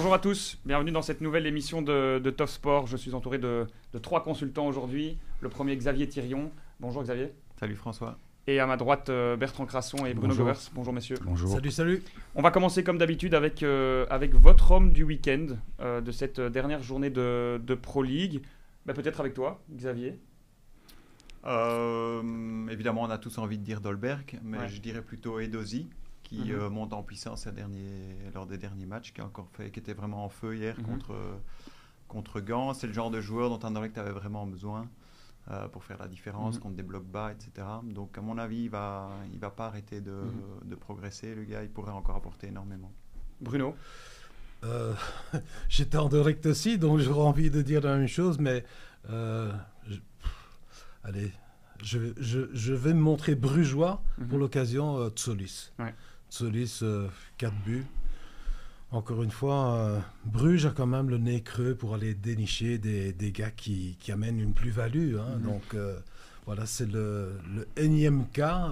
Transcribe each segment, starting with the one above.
Bonjour à tous, bienvenue dans cette nouvelle émission de Top Sport. Je suis entouré de 3 consultants aujourd'hui. Le premier, Xavier Thirion. Bonjour Xavier. Salut François. Et à ma droite, Bertrand Crasson et Bruno Govers. Bonjour messieurs. Bonjour. Salut, salut. On va commencer comme d'habitude avec votre homme du week-end de cette dernière journée de Pro League. Peut-être avec toi, Xavier. Évidemment, on a tous envie de dire Dolberg, mais Ouais. je dirais plutôt Edozie, qui monte en puissance lors des derniers matchs, qui était vraiment en feu hier contre Gand. C'est le genre de joueur dont Anderlecht avait vraiment besoin pour faire la différence contre des blocs bas, etc. Donc, à mon avis, il va pas arrêter de progresser. Le gars, il pourrait encore apporter énormément. Bruno. J'étais en direct aussi, donc j'aurais envie de dire la même chose, mais allez, je vais me montrer brugeois pour l'occasion. Tsolis. Ouais. Tsolis, 4 buts. Encore une fois, Bruges a quand même le nez creux pour aller dénicher des gars qui amènent une plus-value. Donc voilà, c'est le énième cas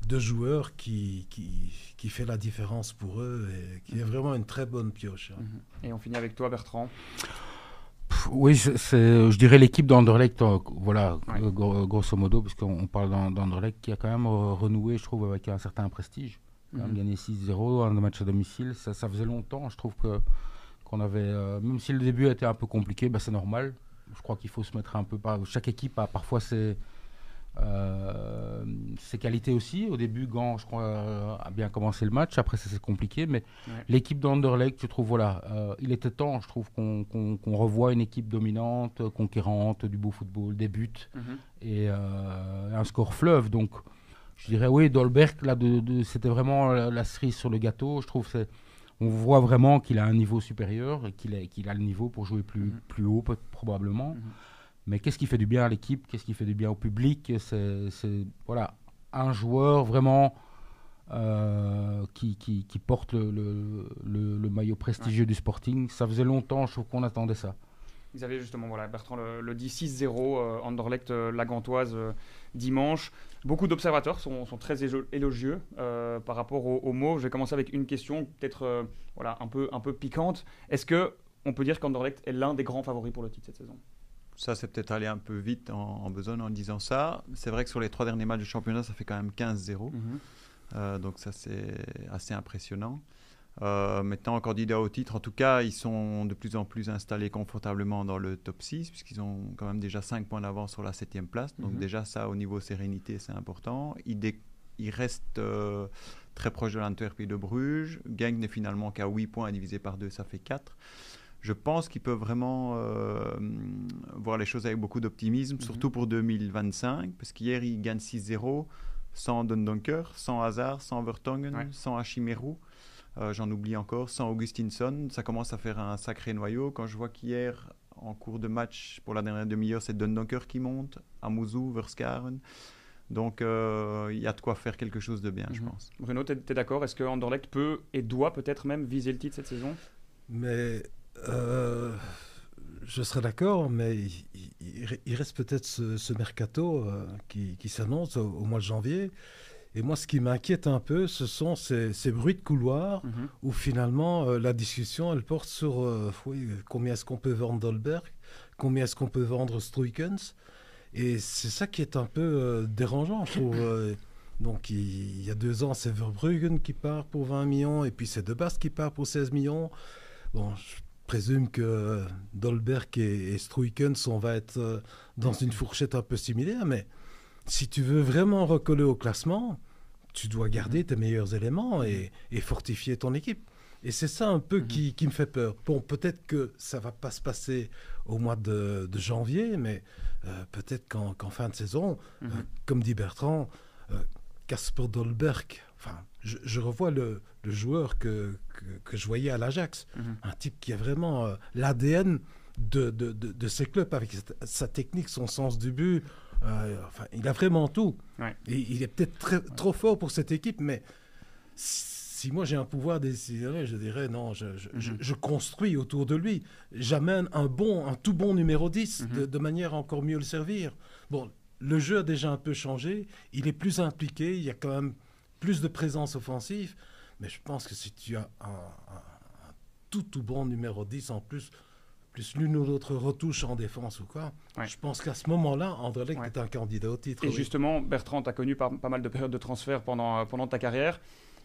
de joueur qui fait la différence pour eux et qui est vraiment une très bonne pioche. Et on finit avec toi, Bertrand. Oui, je dirais l'équipe d'Anderlecht, voilà, Ouais. grosso modo, parce qu'on parle d'Anderlecht qui a quand même renoué, je trouve, avec un certain prestige. Quand même gagné 6-0, un match à domicile, ça faisait longtemps. Je trouve qu'on avait, même si le début a été un peu compliqué, c'est normal. Je crois qu'il faut se mettre un peu chaque équipe a parfois ses qualités aussi. Au début, Gand, je crois, a bien commencé le match. Après, ça s'est compliqué. Mais l'équipe d'Anderlecht, je trouve, voilà, il était temps, je trouve, qu'on revoie une équipe dominante, conquérante, du beau football, des buts et un score fleuve. Donc, je dirais, oui, Dolberg, là, c'était vraiment la cerise sur le gâteau. Je trouve on voit vraiment qu'il a un niveau supérieur et qu'il a le niveau pour jouer plus haut, probablement. Mais qu'est-ce qui fait du bien à l'équipe? Qu'est-ce qui fait du bien au public? C'est voilà, un joueur vraiment qui porte le maillot prestigieux du Sporting. Ça faisait longtemps, je trouve, qu'on attendait ça. Xavier, justement, voilà, Bertrand le dit 6-0, Anderlecht, la Gantoise, dimanche. Beaucoup d'observateurs sont très élogieux par rapport aux mots. Je vais commencer avec une question, peut-être voilà, un peu piquante. Est-ce qu'on peut dire qu'Anderlecht est l'un des grands favoris pour le titre cette saison? Ça, c'est peut-être aller un peu vite en besogne en disant ça. C'est vrai que sur les 3 derniers matchs de championnat, ça fait quand même 15-0. Donc ça, c'est assez impressionnant. Maintenant, candidat au titre, en tout cas, ils sont de plus en plus installés confortablement dans le top 6, puisqu'ils ont quand même déjà 5 points d'avance sur la 7e place. Donc déjà, ça, au niveau sérénité, c'est important. Ils restent très proches de l'Antwerp et de Bruges. Genk n'est finalement qu'à 8 points, divisé par 2, ça fait 4. Je pense qu'ils peuvent vraiment voir les choses avec beaucoup d'optimisme, surtout pour 2025, parce qu'hier, ils gagnent 6-0, sans Dendoncker, sans Hazard, sans Vertonghen, sans Hachimérou. J'en oublie encore, sans Augustinsson. Ça commence à faire un sacré noyau. Quand je vois qu'hier, en cours de match, pour la dernière demi-heure, c'est Dendoncker qui monte, Amuzu, Verskaren. Donc, il y a de quoi faire quelque chose de bien, je pense. Bruno, tu es d'accord? Est-ce que Anderlecht peut et doit peut-être même viser le titre cette saison? Mais je serais d'accord, mais il reste peut-être ce mercato qui s'annonce au mois de janvier. Et moi, ce qui m'inquiète un peu, ce sont ces bruits de couloir où finalement la discussion, elle porte sur combien est-ce qu'on peut vendre Dolberg, combien est-ce qu'on peut vendre Struikens. Et c'est ça qui est un peu dérangeant, je trouve. Donc, il y a 2 ans, c'est Verbruggen qui part pour 20 millions, et puis c'est De Bast qui part pour 16 millions. Bon, je présume que Dolberg et Struikens, on va être dans une fourchette un peu similaire, mais si tu veux vraiment recoller au classement, tu dois garder tes meilleurs éléments et fortifier ton équipe. Et c'est ça un peu qui me fait peur. Bon, peut-être que ça ne va pas se passer au mois de janvier, mais peut-être qu'en fin de saison, comme dit Bertrand, Kasper Dolberg, je revois le joueur que je voyais à l'Ajax, un type qui a vraiment l'ADN de ces clubs, avec sa technique, son sens du but. Il a vraiment tout. Et il est peut-être trop fort pour cette équipe, mais si moi j'ai un pouvoir décisionnel, je dirais non, je construis autour de lui. J'amène un tout bon numéro 10 de manière à encore mieux le servir. Bon, le jeu a déjà un peu changé, il est plus impliqué, il y a quand même plus de présence offensive, mais je pense que si tu as tout bon numéro 10 en plus l'une ou l'autre retouche en défense ou quoi. Ouais. Je pense qu'à ce moment-là, Anderlecht est un candidat au titre. Et justement, Bertrand, tu as connu pas mal de périodes de transfert pendant ta carrière.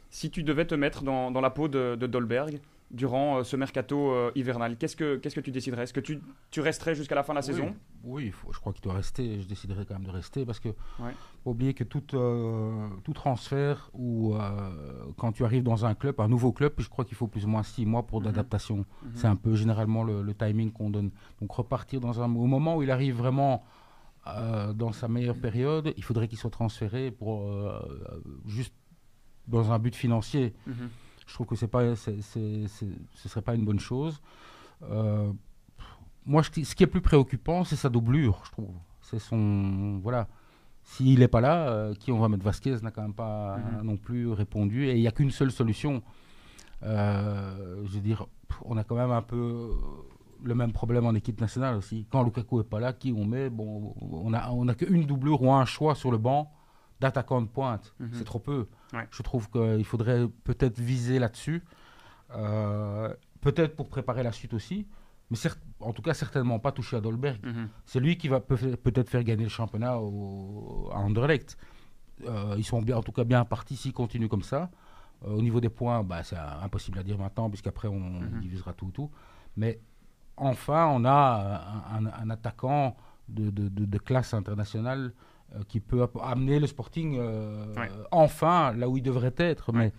Si tu devais te mettre dans la peau de Dolberg durant ce mercato hivernal, qu'est-ce que tu déciderais? Est-ce que tu resterais jusqu'à la fin de la saison? Oui, je crois qu'il doit rester. Je déciderais quand même de rester parce que faut oublier que tout transfert ou quand tu arrives dans un club, un nouveau club, je crois qu'il faut plus ou moins 6 mois pour d'adaptation. C'est un peu généralement le timing qu'on donne. Donc repartir au moment où il arrive vraiment dans sa meilleure période, il faudrait qu'il soit transféré pour juste dans un but financier. Je trouve que ce serait pas une bonne chose. Moi, ce qui est plus préoccupant, c'est sa doublure, je trouve. C'est son... Voilà. S'il n'est pas là, qui on va mettre? Vasquez n'a quand même pas non plus répondu. Et il n'y a qu'une seule solution. Je veux dire, on a quand même un peu le même problème en équipe nationale aussi. Quand Lukaku n'est pas là, qui on met? Bon, on a qu'une doublure ou un choix sur le banc d'attaquant de pointe. C'est trop peu. Ouais. Je trouve qu'il faudrait peut-être viser là-dessus. Peut-être pour préparer la suite aussi. Mais en tout cas, certainement pas toucher à Dolberg. C'est lui qui va peut-être faire gagner le championnat à Anderlecht. Ils sont en tout cas bien partis s'ils continuent comme ça. Au niveau des points, c'est impossible à dire maintenant, puisqu'après on divisera tout. Mais enfin, on a un attaquant de classe internationale qui peut amener le Sporting enfin là où il devrait être. Mais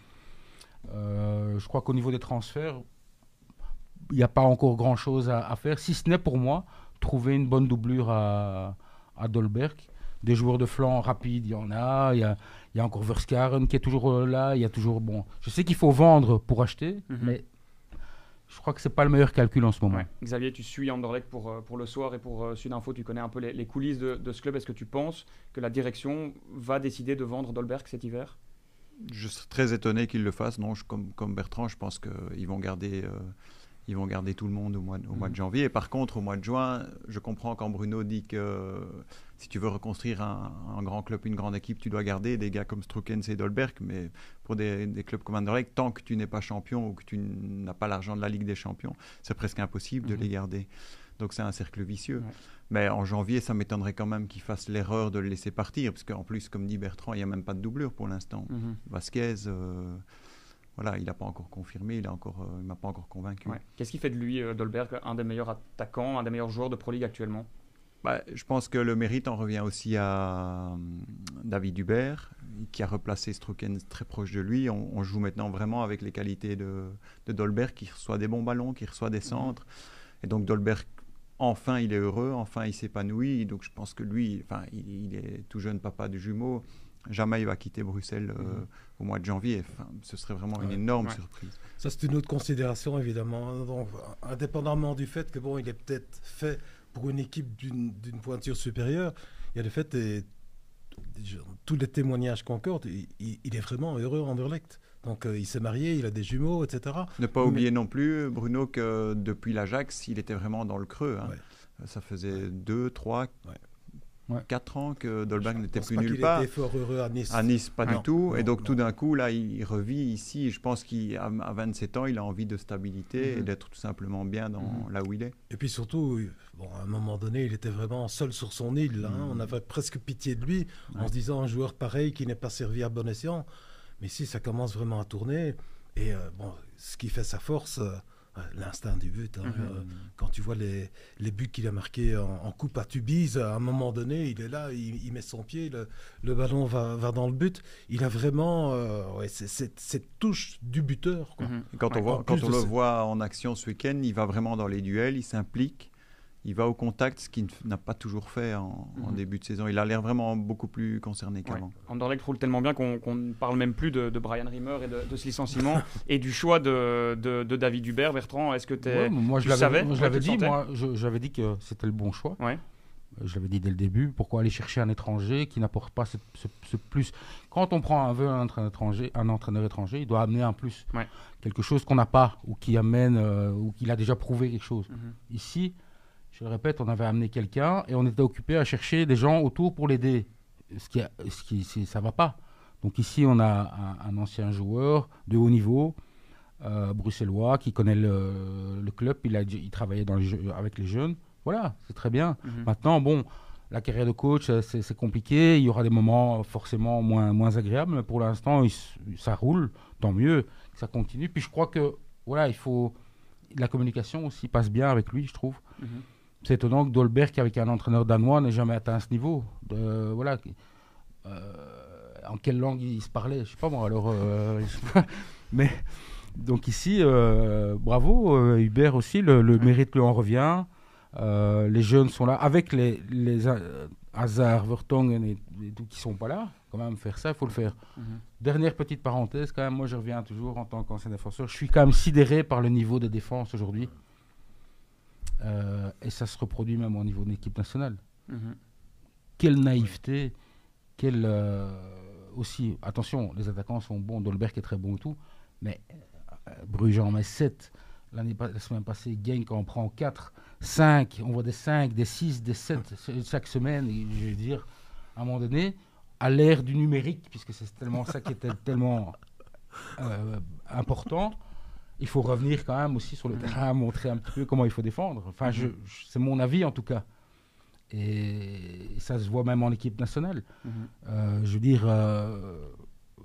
je crois qu'au niveau des transferts, il n'y a pas encore grand-chose à faire, si ce n'est pour moi trouver une bonne doublure à Dolberg. Des joueurs de flanc rapides, il y en a. Il y a encore Verskaren qui est toujours là. Il y a toujours... Bon, je sais qu'il faut vendre pour acheter, mais je crois que ce n'est pas le meilleur calcul en ce moment. Ouais. Xavier, tu suis Anderlecht pour le soir et pour Sudinfo. Tu connais un peu les coulisses de ce club. Est-ce que tu penses que la direction va décider de vendre Dolberg cet hiver? Je serais très étonné qu'ils le fassent. Non, comme Bertrand, je pense qu'ils vont garder... Ils vont garder tout le monde au mois de janvier. Et par contre, au mois de juin, je comprends quand Bruno dit que si tu veux reconstruire un grand club, une grande équipe, tu dois garder des gars comme Stroukens et Dolberg. Mais pour des clubs comme Anderlecht, tant que tu n'es pas champion ou que tu n'as pas l'argent de la Ligue des Champions, c'est presque impossible de les garder. Donc c'est un cercle vicieux. Ouais. Mais en janvier, ça m'étonnerait quand même qu'ils fassent l'erreur de le laisser partir. Parce qu'en plus, comme dit Bertrand, il n'y a même pas de doublure pour l'instant. Vasquez... Voilà, il n'a pas encore confirmé, il ne m'a pas encore convaincu. Ouais. Qu'est-ce qui fait de lui, Dolberg, un des meilleurs attaquants, un des meilleurs joueurs de Pro League actuellement? Je pense que le mérite en revient aussi à David Hubert, qui a replacé Stroukens très proche de lui. On joue maintenant vraiment avec les qualités de Dolberg, qui reçoit des bons ballons, qui reçoit des centres. Et donc Dolberg, enfin, il est heureux, enfin, il s'épanouit. Donc je pense que lui, il est tout jeune papa de jumeaux. Jamais il va quitter Bruxelles au mois de janvier. Ce serait vraiment une énorme surprise. Ça, c'est une autre considération, évidemment. Donc, indépendamment du fait que il est peut-être fait pour une équipe d'une pointure supérieure, il y a le fait, et tous les témoignages concordent, il est vraiment heureux en Anderlecht. Donc, il s'est marié, il a des jumeaux, etc. Ne pas oublier non plus, Bruno, que depuis l'Ajax, il était vraiment dans le creux. Hein. Ça faisait 2, 3... 4 ans que Dolberg n'était plus nulle part. Il était fort heureux à Nice. À Nice, pas du tout. Et donc, tout d'un coup, là, il revit ici. Je pense qu'à 27 ans, il a envie de stabilité et d'être tout simplement bien là où il est. Et puis surtout, à un moment donné, il était vraiment seul sur son île. On avait presque pitié de lui en se disant un joueur pareil qui n'est pas servi à bon escient. Mais ici, ça commence vraiment à tourner. Et ce qui fait sa force... l'instinct du but. Quand tu vois les buts qu'il a marqués en coupe à Tubize, à un moment donné, il est là, il met son pied, le ballon va dans le but. Il a vraiment cette touche du buteur. Quoi. Et quand on le voit en action ce week-end, il va vraiment dans les duels, il s'implique. Il va au contact, ce qu'il n'a pas toujours fait en début de saison. Il a l'air vraiment beaucoup plus concerné qu'avant. Anderlecht roule tellement bien qu'on ne parle même plus de Brian Rimmer et de ce licenciement et du choix de David Hubert. Bertrand, est-ce que tu savais? J'avais dit que c'était le bon choix. Ouais. Je l'avais dit dès le début. Pourquoi aller chercher un étranger qui n'apporte pas ce plus? Quand on prend un entraîneur étranger, il doit amener un plus. Ouais. Quelque chose qu'on n'a pas ou qui amène ou qu'il a déjà prouvé quelque chose. Ici... Je le répète, on avait amené quelqu'un et on était occupé à chercher des gens autour pour l'aider. Ça ne va pas. Donc ici, on a un ancien joueur de haut niveau bruxellois, qui connaît le club, il travaillait avec les jeunes. Voilà, c'est très bien. Maintenant, bon, la carrière de coach, c'est compliqué. Il y aura des moments forcément moins agréables, mais pour l'instant, ça roule. Tant mieux que ça continue. Puis je crois que voilà, la communication aussi passe bien avec lui, je trouve. C'est étonnant que Dolberg, avec un entraîneur danois, n'ait jamais atteint ce niveau. Voilà. En quelle langue il se parlait, je sais pas moi. Alors, mais donc ici, bravo, Hubert aussi, le mérite lui en revient. Les jeunes sont là avec les Hazard, Vertonghen et tout qui sont pas là. Quand même faire ça, il faut le faire. Dernière petite parenthèse, quand même, moi je reviens toujours en tant qu'ancien défenseur. Je suis quand même sidéré par le niveau de défense aujourd'hui. Et ça se reproduit même au niveau de l'équipe nationale. Quelle naïveté, aussi, attention, les attaquants sont bons, Dolberg est très bon et tout, mais Bruges en met 7. La semaine passée, Genk en prend 4, 5, on voit des 5, des 6, des 7 chaque semaine. Et je veux dire, à un moment donné, à l'ère du numérique, puisque c'est tellement ça qui était tellement important, il faut revenir quand même aussi sur le terrain, montrer un petit peu comment il faut défendre. Enfin, c'est mon avis en tout cas. Et ça se voit même en équipe nationale. Je veux dire,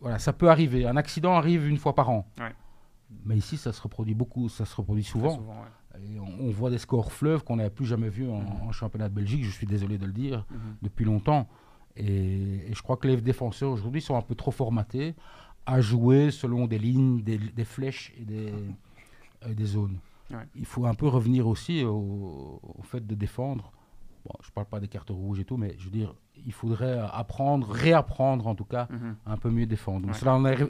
voilà, ça peut arriver. Un accident arrive une fois par an. Ouais. Mais ici, ça se reproduit beaucoup, ça se reproduit souvent. Et on voit des scores fleuves qu'on n'avait plus jamais vus en championnat de Belgique, je suis désolé de le dire, depuis longtemps. Et je crois que les défenseurs aujourd'hui sont un peu trop formatés à jouer selon des lignes, des flèches et des zones. Ouais. Il faut un peu revenir aussi au fait de défendre. Bon, je ne parle pas des cartes rouges et tout, mais je veux dire, il faudrait réapprendre en tout cas, un peu mieux défendre. Ouais.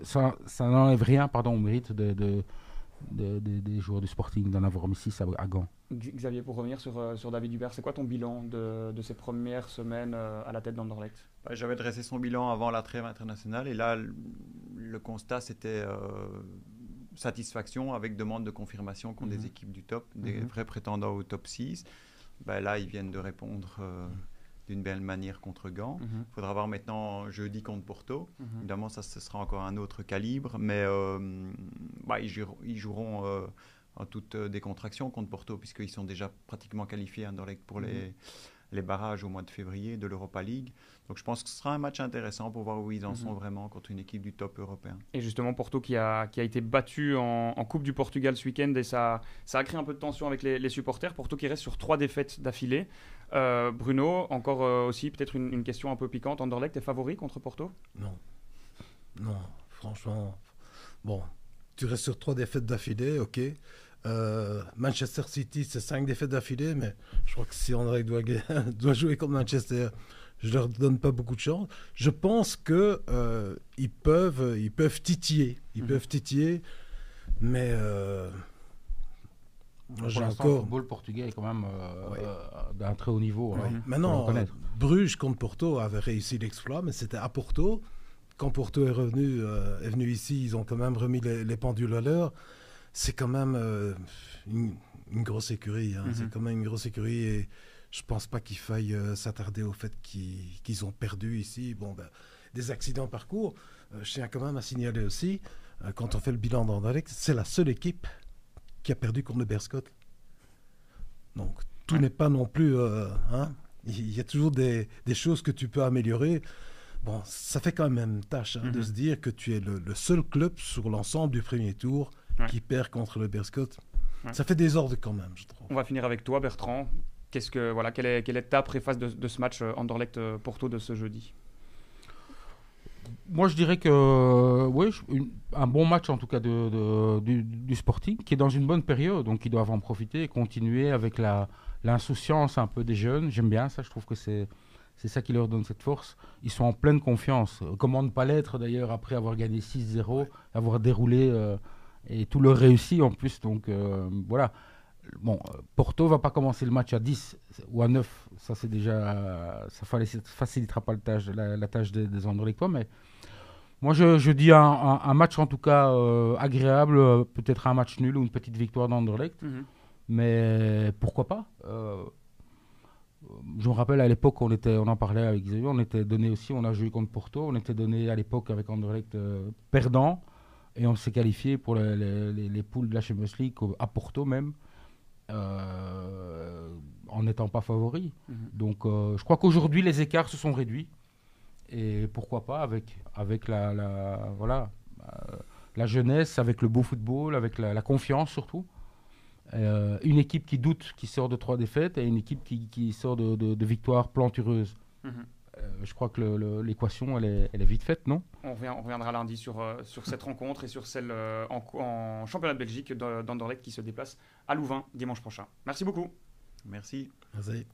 Ça n'enlève rien au mérite des joueurs du Sporting d'en avoir mis 6 à Gand. Xavier, pour revenir sur David Hubert, c'est quoi ton bilan de ses premières semaines à la tête d'Anderlecht ? J'avais dressé son bilan avant la trêve internationale et là, le constat c'était satisfaction avec demande de confirmation contre des équipes du top, des vrais prétendants au top 6. Là, ils viennent de répondre d'une belle manière contre Gand. Il faudra voir maintenant jeudi contre Porto. Évidemment, ça, ce sera encore un autre calibre, mais ils joueront en toute décontraction contre Porto, puisqu'ils sont déjà pratiquement qualifiés pour les barrages au mois de février de l'Europa League. Donc je pense que ce sera un match intéressant pour voir où ils en sont vraiment contre une équipe du top européen. Et justement, Porto qui a été battu en Coupe du Portugal ce week-end, et ça a créé un peu de tension avec les supporters. Porto qui reste sur 3 défaites d'affilée. Bruno, encore aussi peut-être une question un peu piquante. Anderlecht est favori contre Porto ? Non, franchement. Bon, tu restes sur 3 défaites d'affilée, ok. Manchester City, c'est 5 défaites d'affilée, mais je crois que si Anderlecht doit jouer contre Manchester, je leur donne pas beaucoup de chance. Je pense que ils peuvent titiller, mais pour l'instant, le football portugais est quand même d'un très haut niveau. Maintenant, Bruges contre Porto avait réussi l'exploit, mais c'était à Porto. Quand Porto est venu ici, ils ont quand même remis les pendules à l'heure. C'est quand même une grosse écurie. C'est quand même une grosse écurie et je ne pense pas qu'il faille s'attarder au fait qu'ils ont perdu ici. Des accidents de parcours. Je tiens quand même à signaler aussi, quand on fait le bilan d'Anderlecht, c'est la seule équipe qui a perdu contre le Beerschot. Donc tout n'est pas non plus... il y a toujours des choses que tu peux améliorer. Bon, ça fait quand même tâche de se dire que tu es le seul club sur l'ensemble du premier tour qui perd contre le Beerschot. Ça fait désordre quand même, je trouve. On va finir avec toi, Bertrand. Quelle est ta préface de ce match Anderlecht-Porto de ce jeudi ? Moi, je dirais que un bon match en tout cas du Sporting, qui est dans une bonne période, donc ils doivent en profiter et continuer avec l'insouciance un peu des jeunes. J'aime bien ça, je trouve que c'est ça qui leur donne cette force. Ils sont en pleine confiance. Comment ne pas l'être d'ailleurs après avoir gagné 6-0, avoir déroulé et tout leur réussi en plus. Donc voilà. Bon, Porto va pas commencer le match à 10 ou à 9. Ça c'est déjà, ça facilitera pas la tâche des Anderlechtois. Mais moi je dis un match en tout cas agréable, peut-être un match nul ou une petite victoire d'Anderlecht. Mais pourquoi pas. Je me rappelle à l'époque, on en parlait avec Xavier, on était donné aussi, on a joué contre Porto, on était donné à l'époque avec Anderlecht perdant. Et on s'est qualifié pour les poules de la Champions League à Porto même, en n'étant pas favori. Donc je crois qu'aujourd'hui les écarts se sont réduits. Et pourquoi pas avec la jeunesse, avec le beau football, avec la confiance surtout. Une équipe qui doute, qui sort de 3 défaites, et une équipe qui sort de victoires plantureuses. Je crois que l'équation, elle est vite faite, non ? On reviendra lundi sur cette rencontre et sur celle en championnat de Belgique d'Anderlecht qui se déplace à Louvain dimanche prochain. Merci beaucoup. Merci. Merci.